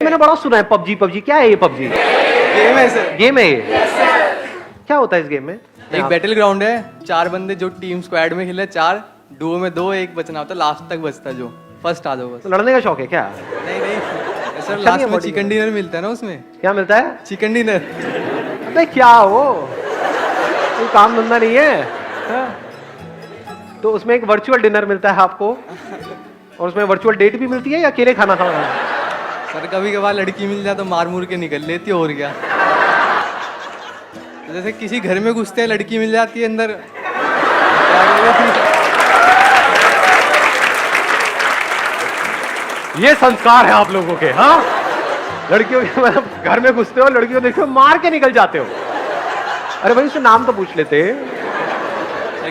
मैंने बड़ा सुना है पबजी पबजी, क्या है ये पबजी? गेम है सर। गेम है ये? क्या होता है इस गेम में? एक बैटल ग्राउंड है, 4 बंदे जो टीम स्क्वाड में खेले, 4 डुओ में 2, एक बचना होता है, लास्ट तक बचता है जो फर्स्ट आ जाओ बस। तो लड़ने का शौक है क्या? नहीं नहीं सर, अच्छा लास्ट नहीं है में body चिकन में। डिनर मिलता है ना उसमें, क्या मिलता है? Chicken dinner. अबे क्या हो, कोई काम धंधा नहीं है हाँ? तो उसमें एक वर्चुअल डिनर मिलता है आपको, और उसमें वर्चुअल डेट भी मिलती है या अकेले खाना खाना? सर कभी कभार लड़की मिल जाए तो मार मुर के निकल लेती है, और क्या। तो जैसे किसी घर में घुसते हैं, लड़की मिल जाती है अंदर। ये संस्कार है आप लोगों के, हाँ? लड़कियों के मतलब घर में घुसते हो, लड़कियों देखते हो, मार के निकल जाते हो। अरे भाई उससे नाम तो पूछ लेते।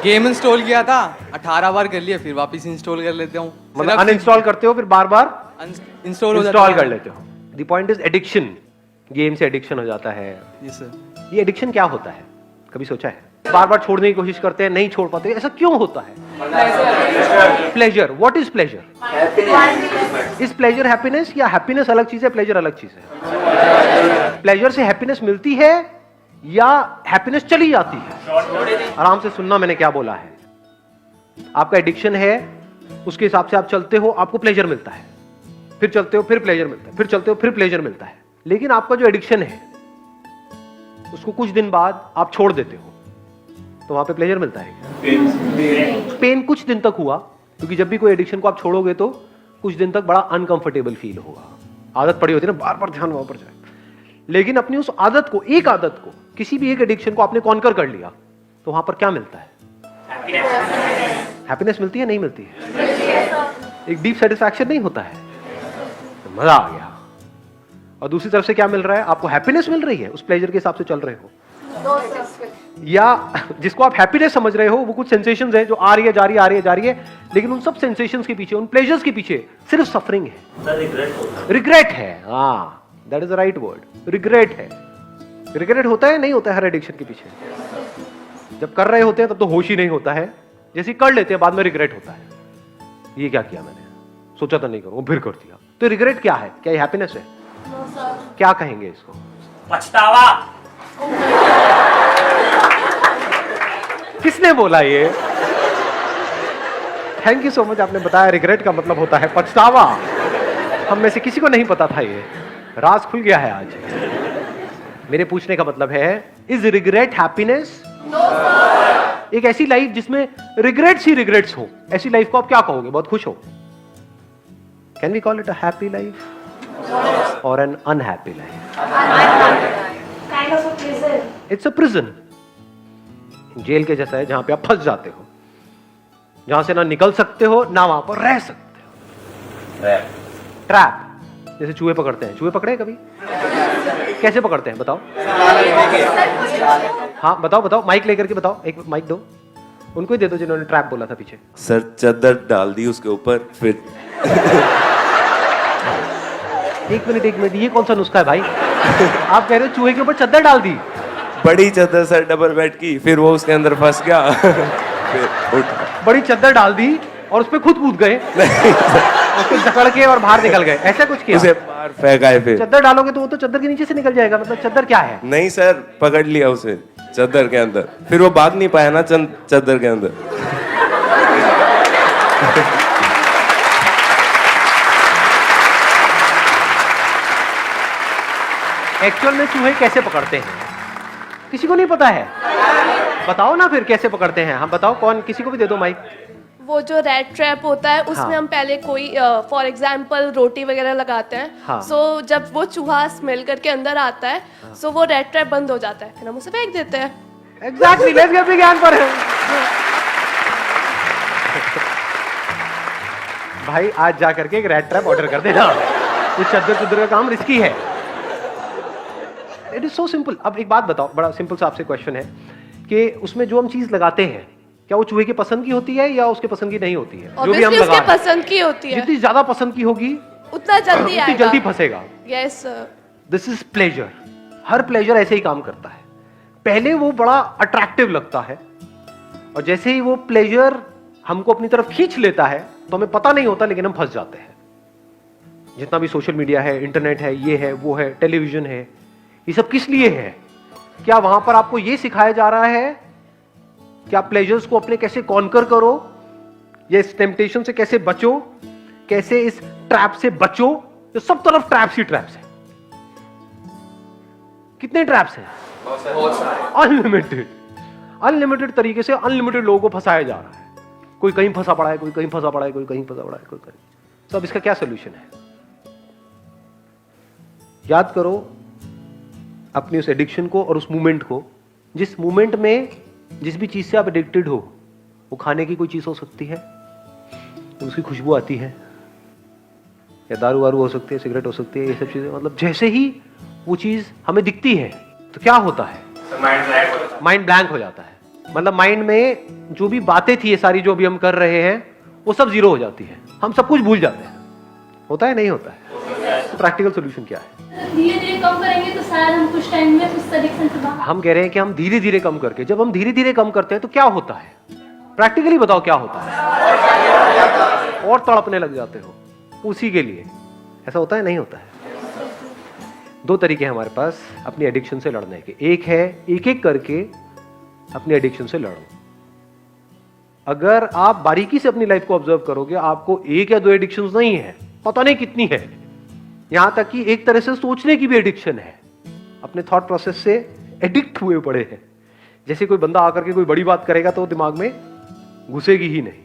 गेम इंस्टॉल किया था, 18 बार कर लिया, फिर वापस इंस्टॉल कर लेता हूँ। मतलब अनइंस्टॉल करते हो फिर बार बार इंस्टॉल हो जाता है। इंस्टॉल कर लेते हो। The point is addiction, game से एडिक्शन हो जाता है। जी सर। ये एडिक्शन क्या होता है, कभी सोचा है? बार बार छोड़ने की कोशिश करते हैं, नहीं छोड़ पाते, ऐसा क्यों होता है? Pleasure, what is pleasure? Is pleasure happiness, या हैप्पीनेस अलग चीज है, प्लेजर अलग चीज है? प्लेजर से हैप्पीनेस मिलती है या हैप्पीनेस चली जाती है? आराम से सुनना मैंने क्या बोला है। आपका एडिक्शन है, उसके हिसाब से आप चलते हो, आपको प्लेजर मिलता है, फिर चलते हो फिर प्लेजर मिलता है, फिर चलते हो फिर प्लेजर मिलता है। लेकिन आपका जो एडिक्शन है उसको कुछ दिन बाद आप छोड़ देते हो, तो वहां पे प्लेजर मिलता है? पेन कुछ दिन तक हुआ, क्योंकि जब भी कोई एडिक्शन को आप छोड़ोगे तो कुछ दिन तक बड़ा अनकंफर्टेबल फील होगा। आदत पड़ी होती है ना, बार बार ध्यान वहां पर जाए। लेकिन अपनी उस आदत को, एक आदत को, किसी भी एक एडिक्शन को आपने कॉन्कर कर लिया, तो वहां पर क्या मिलता है? हैप्पीनेस मिलती है, नहीं मिलती है? एक डीप सेटिस्फैक्शन नहीं होता है? तो मजा आ गया। और दूसरी तरफ से क्या मिल रहा है? आपको हैप्पीनेस मिल रही है, उस प्लेजर के हिसाब से चल रहे हो, या जिसको आप हैप्पीनेस समझ रहे हो वो कुछ सेंसेशंस है जो आ रही है जा रही है, आ रही है जा रही है, लेकिन उन सब सेंसेशंस के पीछे, उन प्लेजर्स के पीछे सिर्फ सफरिंग है, रिग्रेट है। हाँ, that is the right word, regret है। रिग्रेट होता है, नहीं होता है हर एडिक्शन के पीछे? जब कर रहे होते हैं तब तो होश ही नहीं होता है, जैसे कर लेते हैं बाद में रिग्रेट होता है, ये क्या किया मैंने, सोचा तो नहीं करूं, फिर कर दिया। तो रिग्रेट क्या है? क्या ये हैप्पीनेस है? क्या कहेंगे इसको? पछतावा। किसने बोला ये? थैंक यू सो मच, आपने बताया रिग्रेट का मतलब होता है पछतावा। हम में से किसी को नहीं पता था, ये राज खुल गया है आज। मेरे पूछने का मतलब है, इज रिग्रेट हैप्पीनेस? एक ऐसी लाइफ जिसमें रिग्रेट्स ही रिग्रेट्स हो, ऐसी लाइफ को आप क्या कहोगे? बहुत खुश हो? Can we call it a happy life और an unhappy life? It's a prison, jail के जैसा है, जहां पे आप फंस जाते हो, जहां से ना निकल सकते हो ना वहां पर रह सकते हो। ट्रैप, जैसे चूहे पकड़ते हैं। चूहे पकड़े कभी? कैसे पकड़ते हैं बताओ? हाँ बताओ बताओ, माइक लेकर के बताओ, एक माइक दो उनको ही दे दो जिन्होंने ट्रैप बोला था पीछे। सर चादर डाल दी उसके ऊपर, फिर एक मिनट, ये कौन सा नुस्खा है भाई? आप कह रहे हो चूहे के ऊपर चादर डाल दी? बड़ी चादर सर, डबल बेड की, फिर वो उसके अंदर फंस गया। फिर उठ, बड़ी चादर डाल दी और उस पे खुद कूद गए, उसको जकड़ के और बाहर निकल गए, ऐसा कुछ किया? उसे बाहर फेंका। फिर चादर डालोगे तो वो तो चादर के नीचे से निकल जाएगा, मतलब चादर क्या है? नहीं सर, पकड़ लिया उसे चादर के अंदर, फिर वो भाग नहीं पाया ना चादर के अंदर। एक्चुअल में चूहे कैसे पकड़ते हैं किसी को नहीं पता है? बताओ ना फिर कैसे पकड़ते हैं। हम बताओ, कौन, किसी को भी दे दो माइक। वो जो रेड ट्रैप होता है उसमें हाँ। हम पहले कोई फॉर एग्जांपल रोटी वगैरह लगाते हैं। हाँ। सो जब वो चूहा स्मेल करके अंदर आता है, सो वो रेड ट्रैप बंद हो जाता है, फिर हम उसे फेंक देते हैं। एग्जैक्टली, लेट्स गेट विज्ञान पर है। भाई आज जा करके एक रेड ट्रैप ऑर्डर कर देना, ये चद्दर का काम रिस्की है। It is so simple. अब एक बात बताओ, बड़ा सिंपल सा आपसे क्वेश्चन है कि उसमें जो हम चीज लगाते हैं, क्या वो चूहे की पसंद की होती है या उसके पसंद की नहीं होती है? जो भी हम Obviously लगा उसके रहे हैं, पसंद की होती है, जितनी ज्यादा पसंद की होगी उतना जल्दी उतनी आएगा, जल्दी फंसेगा। यस। This is pleasure. हर प्लेजर ऐसे ही काम करता है। पहले वो बड़ा अट्रैक्टिव लगता है, और जैसे ही वो प्लेजर हमको अपनी तरफ खींच लेता है तो हमें पता नहीं होता, लेकिन हम फंस जाते हैं। जितना भी सोशल मीडिया है, इंटरनेट है, ये है, वो है, टेलीविजन है, ये सब किस लिए है? क्या वहां पर आपको ये सिखाया जा रहा है कि आप प्लेजर्स को अपने कैसे कॉन्कर करो, या इस टेम्पटेशन से कैसे बचो, कैसे इस ट्रैप से बचो? तो सब तरफ ट्रैप्स ही ट्रैप्स है। कितने ट्रैप्स हैं? अनलिमिटेड। अनलिमिटेड तरीके से अनलिमिटेड लोगों को फंसाया जा रहा है। कोई कहीं फंसा पड़ा है, कोई कहीं फंसा पड़ा है, कोई कहीं फंसा पड़ा है, कोई कहीं। तो अब इसका क्या सोल्यूशन है? याद करो अपनी उस एडिक्शन को और उस मूवमेंट को। जिस मूवमेंट में जिस भी चीज से आप एडिक्टेड हो, वो खाने की कोई चीज हो सकती है, उसकी खुशबू आती है, या दारू वारू हो सकती है, सिगरेट हो सकती है, ये सब चीजें। मतलब जैसे ही वो चीज हमें दिखती है तो क्या होता है? माइंड ब्लैंक हो जाता है। मतलब माइंड में जो भी बातें थी, ये सारी जो भी हम कर रहे हैं, वो सब जीरो हो जाती है। हम सब कुछ भूल जाते हैं। होता है नहीं होता है? तो प्रैक्टिकल सोल्यूशन क्या है? धीरे धीरे कम करेंगे तो शायद हम कुछ टाइम में उस एडिक्शन से बाहर। हम कह रहे हैं कि हम धीरे धीरे कम करके, जब हम धीरे धीरे कम करते हैं तो क्या होता है? प्रैक्टिकली बताओ क्या होता है? और तड़पने लग जाते हो उसी के लिए। ऐसा होता है नहीं होता है? दो तरीके हैं हमारे पास अपनी एडिक्शन से लड़ने के। एक है एक एक करके अपनी एडिक्शन से लड़ो। अगर आप बारीकी से अपनी लाइफ को ऑब्जर्व करोगे, आपको एक या दो एडिक्शंस नहीं है, पता नहीं कितनी है। यहां तक कि एक तरह से सोचने की भी एडिक्शन है। अपने थॉट प्रोसेस से एडिक्ट हुए पड़े हैं। जैसे कोई बंदा आकर के कोई बड़ी बात करेगा तो दिमाग में घुसेगी ही नहीं।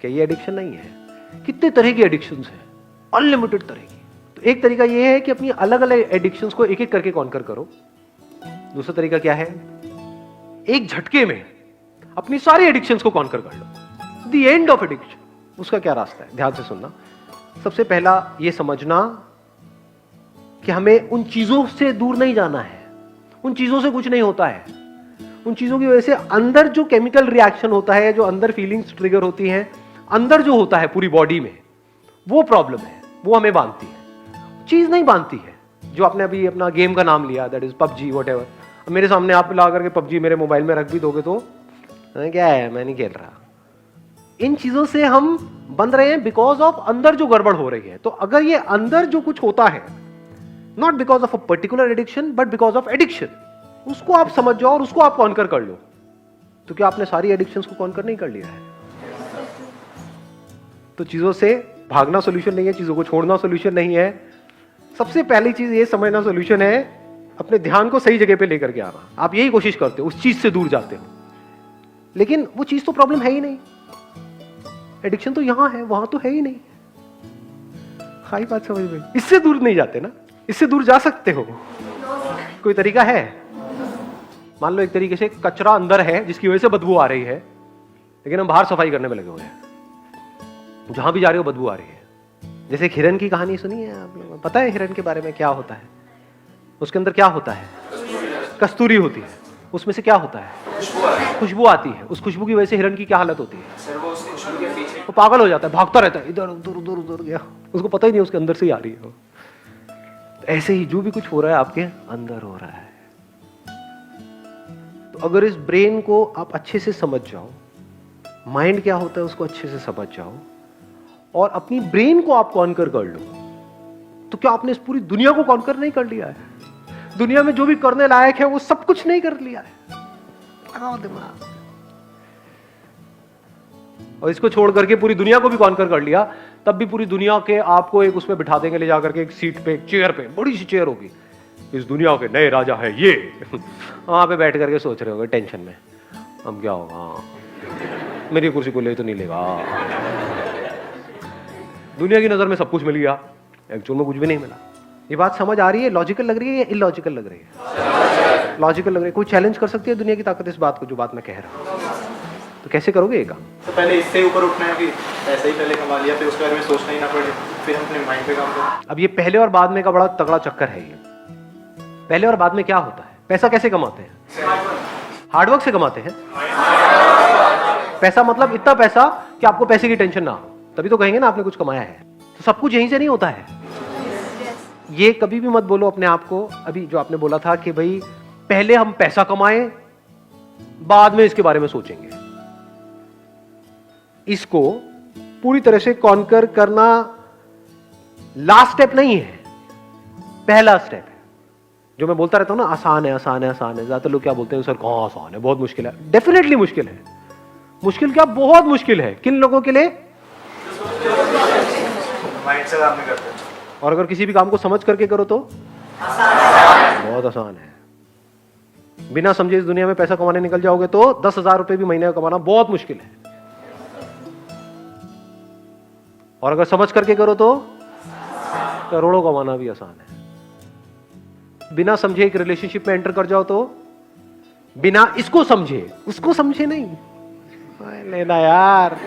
क्या ये एडिक्शन नहीं है? कितने तरह की एडिक्शंस हैं, अनलिमिटेड तरह की। तो एक तरीका ये है कि अपनी अलग अलग एडिक्शंस को एक एक करके कॉन्कर करो। दूसरा तरीका क्या है? एक झटके में अपनी सारी एडिक्शंस को कॉन्कर कर लो। The end of addiction. उसका क्या रास्ता है? ध्यान से सुनना। सबसे पहला ये समझना कि हमें उन चीजों से दूर नहीं जाना है। उन चीजों से कुछ नहीं होता है। उन चीजों की वजह से अंदर जो केमिकल रिएक्शन होता है, जो अंदर फीलिंग्स ट्रिगर होती हैं, अंदर जो होता है पूरी बॉडी में, वो प्रॉब्लम है। वो हमें बांधती है, चीज नहीं बांधती है। जो आपने अभी अपना गेम का नाम लिया, दैट इज पबजी, व्हाटएवर। मेरे सामने आप ला करके पबजी मेरे मोबाइल में रख भी दोगे तो क्या है, मैं नहीं खेल रहा। इन चीजों से हम बंध रहे हैं बिकॉज ऑफ अंदर जो गड़बड़ हो रही है। तो अगर ये अंदर जो कुछ होता है, not because of a particular addiction but because of addiction, उसको आप समझ जाओ और उसको आप कॉन्कर कर लो। तो क्या आपने सारी एडिक्शंस को कॉन्कर नहीं कर लिया है? तो चीजों से भागना सॉल्यूशन नहीं है, चीजों को छोड़ना सॉल्यूशन नहीं है। सबसे पहली चीज ये समझना सॉल्यूशन है, अपने ध्यान को सही जगह पे लेकर के आना। आप यही कोशिश करते हो, उस चीज से दूर जाते हो, लेकिन वो चीज तो प्रॉब्लम है ही नहीं। एडिक्शन तो यहां है, वहां तो है ही नहीं। हाई बात समझ में? इससे दूर नहीं जाते ना, इससे दूर जा सकते हो। कोई तरीका है? मान लो एक तरीके से कचरा अंदर है जिसकी वजह से बदबू आ रही है, लेकिन हम बाहर सफाई करने में लगे हुए हैं। जहां भी जा रहे हो बदबू आ रही है। जैसे एक हिरन की कहानी सुनी है आप लोगों को? पता है हिरन के बारे में क्या होता है? उसके अंदर क्या होता है? कस्तूरी होती है। उसमें से क्या होता है? खुशबू आती है। उस खुशबू की वजह से हिरन की क्या हालत होती है? वो पागल हो जाता है, भागता रहता है, इधर उधर उधर उधर गया, उसको पता ही नहीं उसके अंदर से ही आ रही है। ऐसे ही जो भी कुछ हो रहा है आपके अंदर हो रहा है। तो अगर इस ब्रेन को आप अच्छे से समझ जाओ, माइंड क्या होता है उसको अच्छे से समझ जाओ, और अपनी ब्रेन को आप कॉन्कर कर लो, तो क्या आपने इस पूरी दुनिया को कॉन्कर नहीं कर लिया है? दुनिया में जो भी करने लायक है वो सब कुछ नहीं कर लिया है। लगाओ दिमाग। और इसको छोड़ करके पूरी दुनिया को भी कॉन्कर कर लिया, तब भी पूरी दुनिया के आपको एक उसमें बिठा देंगे ले जाकर के, एक सीट पे, एक चेयर पे, बड़ी सी चेयर होगी, इस दुनिया के नए राजा है ये। वहां पे बैठ करके सोच रहे होगे टेंशन में, अब क्या होगा, मेरी कुर्सी को ले तो नहीं लेगा। दुनिया की नजर में सब कुछ मिल गया, एक्चुअल में कुछ भी नहीं मिला। ये बात समझ आ रही है? लॉजिकल लग रही है या इलॉजिकल लग रही है? लॉजिकल लग रही है। कोई चैलेंज कर सकती है दुनिया की ताकत इस बात को, जो बात मैं कह रहा हूं? तो कैसे करोगे ये काम? तो पहले इससे ऊपर उठना है कि पैसा ही पहले कमा लिया, फिर उसके बारे में सोचना ही ना पड़े, फिर हम अपने माइंड पे काम करें। अब ये पहले और बाद में का बड़ा तगड़ा चक्कर है। ये पहले और बाद में क्या होता है? पैसा कैसे कमाते हैं? हार्डवर्क से कमाते हैं। पैसा मतलब इतना पैसा कि आपको पैसे की टेंशन ना हो, तभी तो कहेंगे ना आपने कुछ कमाया है। तो सब कुछ यहीं से नहीं होता है। ये कभी भी मत बोलो अपने आप को, अभी जो आपने बोला था कि भाई पहले हम पैसा कमाएं, बाद में इसके बारे में सोचेंगे। इसको पूरी तरह से कॉन्कर करना लास्ट स्टेप नहीं है, पहला स्टेप है। जो मैं बोलता रहता हूं ना, आसान है आसान है आसान है, ज्यादातर लोग क्या बोलते हैं, सर कहां आसान है, बहुत मुश्किल है। डेफिनेटली मुश्किल है। मुश्किल क्या, बहुत मुश्किल है। किन लोगों के लिए? माइंड से काम नहीं करते। और अगर किसी भी काम को समझ करके करो तो बहुत आसान है। बिना समझे इस दुनिया में पैसा कमाने निकल जाओगे तो 10,000 रुपए भी महीने का कमाना बहुत मुश्किल है। और अगर समझ करके करो तो करोड़ों कमाना भी आसान है। बिना समझे एक रिलेशनशिप में एंटर कर जाओ तो, बिना इसको समझे उसको समझे नहीं लेना यार,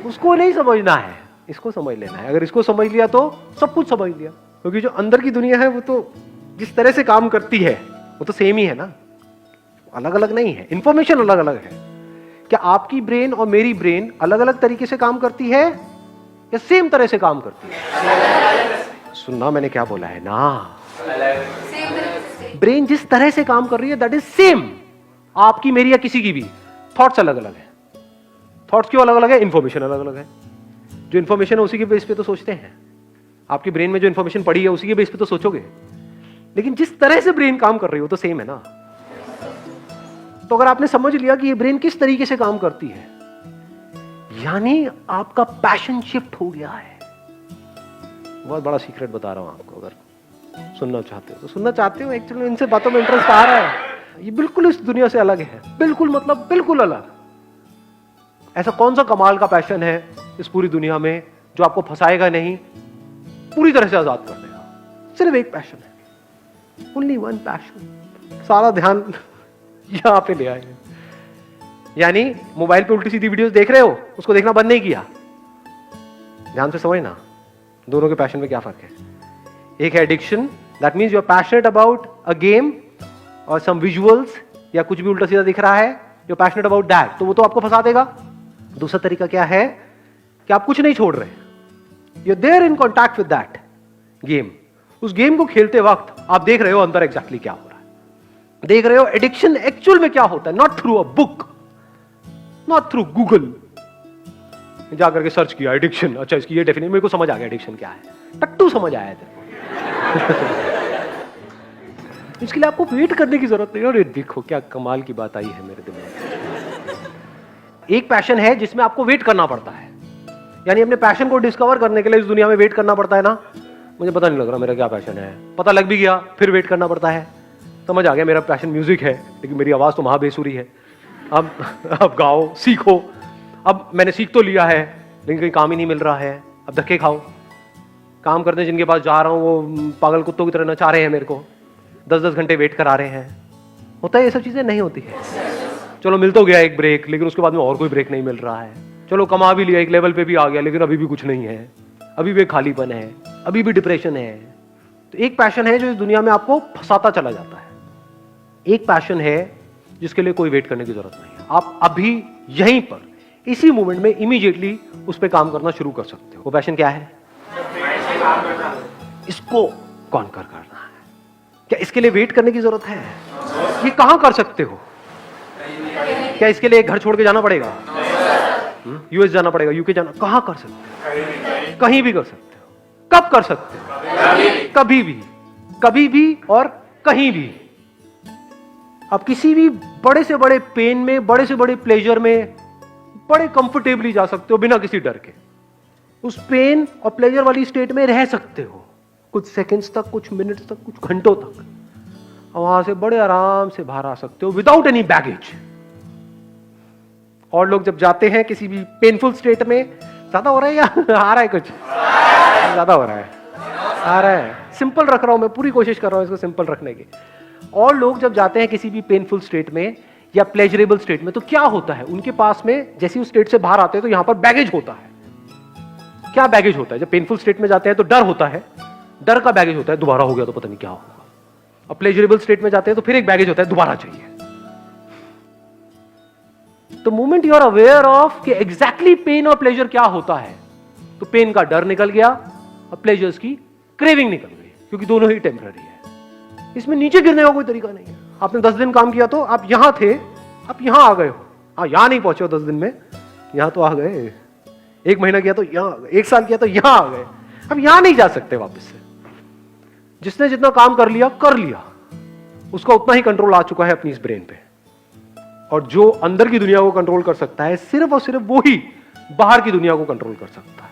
उसको नहीं समझना है, इसको समझ लेना है। अगर इसको समझ लिया तो सब कुछ समझ लिया। क्योंकि जो अंदर की दुनिया है वो तो जिस तरह से काम करती है वो तो सेम ही है ना, अलग अलग नहीं है। इंफॉर्मेशन अलग अलग है। क्या आपकी ब्रेन और मेरी ब्रेन अलग अलग तरीके से काम करती है या सेम तरह से काम करती है? सुनना मैंने क्या बोला है ना, ब्रेन जिस तरह से काम कर रही है दैट इज सेम, आपकी मेरी या किसी की भी। थॉट्स अलग अलग है। थॉट्स क्यों अलग अलग है? इंफॉर्मेशन अलग अलग है। जो इंफॉर्मेशन है उसी के बेस पे तो सोचते हैं। आपकी ब्रेन में जो इंफॉर्मेशन पड़ी है उसी के बेस पे तो सोचोगे, लेकिन जिस तरह से ब्रेन काम कर रही हो तो सेम है ना। तो अगर आपने समझ लिया कि ये ब्रेन किस तरीके से काम करती है, यानी आपका पैशन शिफ्ट हो गया है। बहुत बड़ा सीक्रेट बता रहा हूं आपको, अगर सुनना चाहते हो तो सुनना चाहते हो। एक्चुअली इनसे बातों में इंटरेस्ट आ रहा है। ये बिल्कुल इस दुनिया से अलग है, बिल्कुल, मतलब बिल्कुल अलग। ऐसा कौन सा कमाल का पैशन है इस पूरी दुनिया में जो आपको फंसाएगा नहीं, पूरी तरह से आजाद कर देगा? सिर्फ एक पैशन है, ओनली वन पैशन। सारा ध्यान यहां पे ले आए। यानी मोबाइल पे उल्टी सीधी वीडियोस देख रहे हो, उसको देखना बंद नहीं किया। ध्यान से समझना दोनों के पैशन में क्या फर्क है। एक है addiction, that means you are passionate about a game और सम विजुअल्स, या कुछ भी उल्टा सीधा दिख रहा है, you are passionate about that, तो वो तो आपको फंसा देगा। दूसरा तरीका क्या है कि आप कुछ नहीं छोड़ रहे, you are there in contact with that game. उस गेम को खेलते वक्त आप देख रहे हो अंदर एग्जैक्टली क्या हो रहा है, देख रहे हो एडिक्शन एक्चुअल में क्या होता है। Not through a book, not through Google जाकर के सर्च किया एडिक्शन, अच्छा इसकी ये डेफिनेशन, मेरे को समझ आ गया एडिक्शन क्या है, टट्टू समझ आया तेरे को। इसके लिए आपको वेट करने की जरूरत नहीं। अरे देखो क्या कमाल की बात आई है मेरे दिमाग में। एक पैशन है जिसमें आपको वेट करना पड़ता है, यानी अपने पैशन को डिस्कवर करने के लिए इस दुनिया में वेट करना पड़ता है ना। मुझे पता नहीं लग रहा मेरा क्या पैशन है, पता लग भी गया फिर वेट करना पड़ता है। समझ आ गया मेरा पैशन म्यूजिक है, लेकिन मेरी आवाज तो महाबेसुरी है। अब गाओ, सीखो। अब मैंने सीख तो लिया है लेकिन कहीं काम ही नहीं मिल रहा है, अब धक्के खाओ। काम करने जिनके पास जा रहा हूँ वो पागल कुत्तों की तरह नचा रहे हैं मेरे को, 10-10 घंटे वेट करा रहे हैं। होता है ये सब चीजें? नहीं होती है। चलो मिल तो गया एक ब्रेक, लेकिन उसके बाद में और कोई ब्रेक नहीं मिल रहा है। चलो कमा भी लिया, एक लेवल पे भी आ गया, लेकिन अभी भी कुछ नहीं है, अभी भी खालीपन है, अभी भी डिप्रेशन है। तो एक पैशन है जो इस दुनिया में आपको फंसाता चला जाता है। एक पैशन है जिसके लिए कोई वेट करने की जरूरत नहीं है। आप अभी यहीं पर इसी मोमेंट में इमीडिएटली उस पर काम करना शुरू कर सकते हो। वो पैशन क्या है? इसको कॉन्कर करना है। क्या इसके लिए वेट करने की जरूरत है? ये कहां कर सकते हो? क्या इसके लिए एक घर छोड़ के जाना पड़ेगा? यूएस जाना पड़ेगा, यूके जाना? कहां कर सकते हो? कहीं भी कर सकते हो। कब कर सकते हो? कभी भी, कभी भी और कहीं भी। आप किसी भी बड़े से बड़े पेन में, बड़े से बड़े प्लेजर में बड़े कंफर्टेबली जा सकते हो बिना किसी डर के। उस पेन और प्लेजर वाली स्टेट में रह सकते हो कुछ सेकंड्स तक, कुछ मिनट्स तक, कुछ घंटों तक, और वहां से बड़े आराम से बाहर आ सकते हो विदाउट एनी बैगेज। और लोग जब जाते हैं किसी भी पेनफुल स्टेट में, ज्यादा हो रहा है या आ रहा है? कुछ ज्यादा हो रहा है, आ रहा है। सिंपल रख रहा हूं मैं, पूरी कोशिश कर रहा हूं इसको सिंपल रखने की। और लोग जब जाते हैं किसी भी पेनफुल स्टेट में या प्लेजरेबल स्टेट में, तो क्या होता है उनके पास में? जैसे उस स्टेट से बाहर आते हैं तो यहां पर बैगेज होता है। क्या बैगेज होता है? जब पेनफुल स्टेट में जाते हैं तो डर होता है, डर का बैगेज होता है, दोबारा हो गया तो पता नहीं क्या होगा। अब प्लेजरेबल स्टेट में जाते हैं तो फिर एक बैगेज होता है, दोबारा चाहिए। तो moment you are aware of कि एग्जैक्टली पेन और प्लेजर क्या होता है, तो पेन का डर निकल गया और प्लेजर्स की क्रेविंग निकल गई, क्योंकि दोनों ही टेम्पररी है। इसमें नीचे गिरने का कोई तरीका नहीं है। आपने 10 दिन काम किया तो आप यहां थे, आप यहां आ गए हो। हाँ, यहां नहीं पहुंचे हो 10 दिन में, यहां तो आ गए। 1 महीना किया तो यहां आ गए, 1 साल किया तो यहां आ गए, अब यहां नहीं जा सकते वापस से। जिसने जितना काम कर लिया, उसका उतना ही कंट्रोल आ चुका है अपनी इस ब्रेन पे। और जो अंदर की दुनिया को कंट्रोल कर सकता है, सिर्फ और सिर्फ वो ही बाहर की दुनिया को कंट्रोल कर सकता है।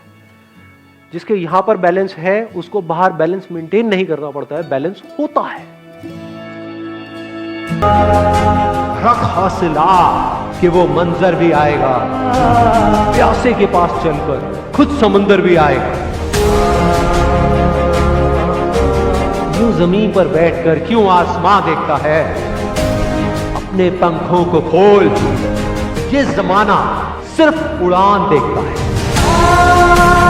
जिसके यहां पर बैलेंस है, उसको बाहर बैलेंस मेंटेन नहीं करना पड़ता है, बैलेंस होता है। रख हासिला कि वो मंजर भी आएगा, प्यासे के पास चलकर खुद समंदर भी आएगा। यूं जमीन पर बैठकर क्यों आसमां देखता है, अपने पंखों को खोल, ये जमाना सिर्फ उड़ान देखता है।